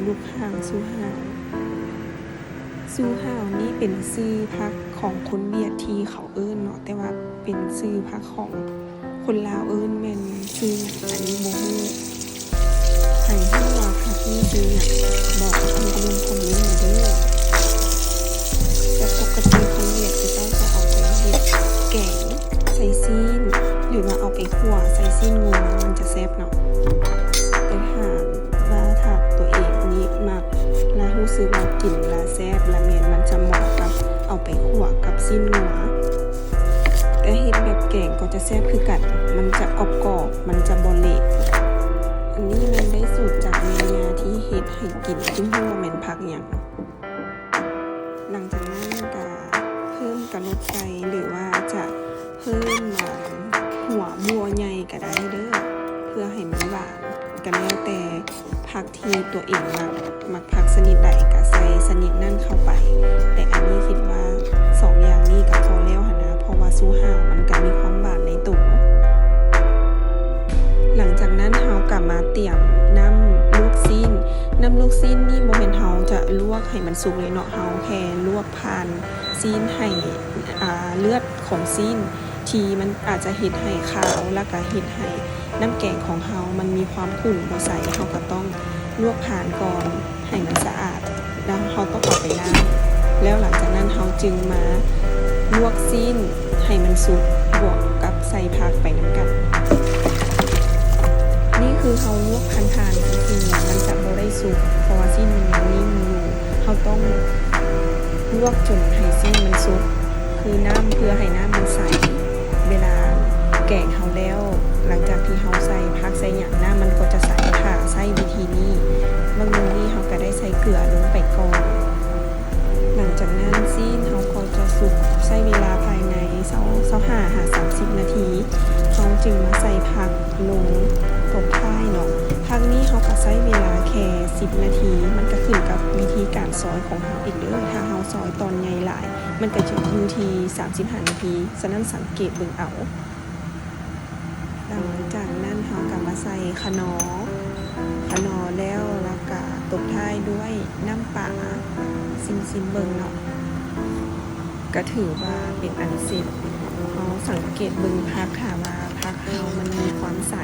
ลูกห่าวซูห่าวซูห่าวนี่เป็นชื่อพรรคของคนเวียดที่เขาเอิ้นเนาะแต่ว่าเป็นชื่อพรรคของคนลาวเอิ้นแม่นชื่ออันนี้บ่ฮู้ให้ฮู้ว่าพรรคนี้ชื่อหยังบอกกับคุณผู้ชมคอมเมนต์เด้อแต่ปกติคนเวียดก็จะเอาไปเฮ็ดแกงใส่ซีนหรือว่าเอาไปคั่วใส่ซีนงัวมันจะแซ่บเนาะแต่ถ้าตัวเองนี่มักและรู้สึกว่ากินและแซ่บและแม่นมันจะเหมาะกับเอาไปคั่วกับซีนงัวแต่เฮ็ดแบบแกงก็จะแซ่บคือกันมันจะกรอบๆมันจะบ่เละอันนี้แม่นได้สูตรจากแม่ย่าที่เฮ็ดให้กินที่ฮู้ว่าแม่นผักหยังหลังจากนั้นก็เพิ่มกระลดไก่หรือว่าจะเพิ่มหัวบัวใหญ่ก็ได้เด้อเพื่อให้มันหวานก็แล้วแต่ผักที่ตัวเองมักผักชนิดใดก็ใส่ชนิดนั้นเข้าไปแต่อันนี้คิดว่า2อย่างนี้ก็พอแล้วหั่นนะเพราะว่าซูห่าวมันก็มีความหวานในตัวหลังจากนั้นเฮาก็มาเตรียมน้ำลูกชิ้นนี่บ่แม่นเฮาจะลวกให้มันสุกเลยเนาะเฮาแค่ลวกผ่านชิ้นให้เลือดของชิ้นที่มันอาจจะเฮ็ดให้ขาวแล้วก็เฮ็ดให้น้ำแกงของเฮามันมีความขุ่นบ่ใสเฮาก็ต้องลวกผ่านก่อนให้มันสะอาดแล้วเฮาต้องเอาไปล้างแล้วหลังจากนั้นเฮาจึงมาลวกชิ้นให้มันสุกบวกกับใส่ผักไปนำกันนี่คือเฮาลวกผ่านๆก็คือมันจะบ่ได้สุกเพราะว่าชิ้นมันยังนิ่มอยู่เฮาต้องลวกจนให้ชิ้นมันสุกคือน้ำเพื่อให้น้ำมันใสเวลาแกงเฮาแล้วหลังจากที่เฮาใส่ผักใส่หยังน้ำมันก็จะใสค่ะใส่วิธีนี้บางมื้อนี้เฮาก็ได้ใส่เกลือลงไปก่อนหลังจากนั้นชิ้นเฮาก็จะสุกใช้เวลาภายใน25-30 นาทีเฮาจึงมาใส่ผักลงตบท้ายเนาะผักนี้เฮาก็ใช้เวลาแค่10 นาทีมันก็ขึ้นกับวิธีการซอยของเฮาอีกเด้อถ้าเฮาซอยตอนใหญ่หลายมันก็จะอยู่ที่35 นาทีฉะนั้นสังเกตเบิ่งเอาหลังจากนั้นเฮาก็มาใส่ขนอแล้วก็ตบท้ายด้วยน้ำปลาซิมเบิ่งเนาะก็ถือว่าเป็นอันเสร็จเฮาสังเกตเบิ่งผักค่ะว่าผักเฮามันมีความใส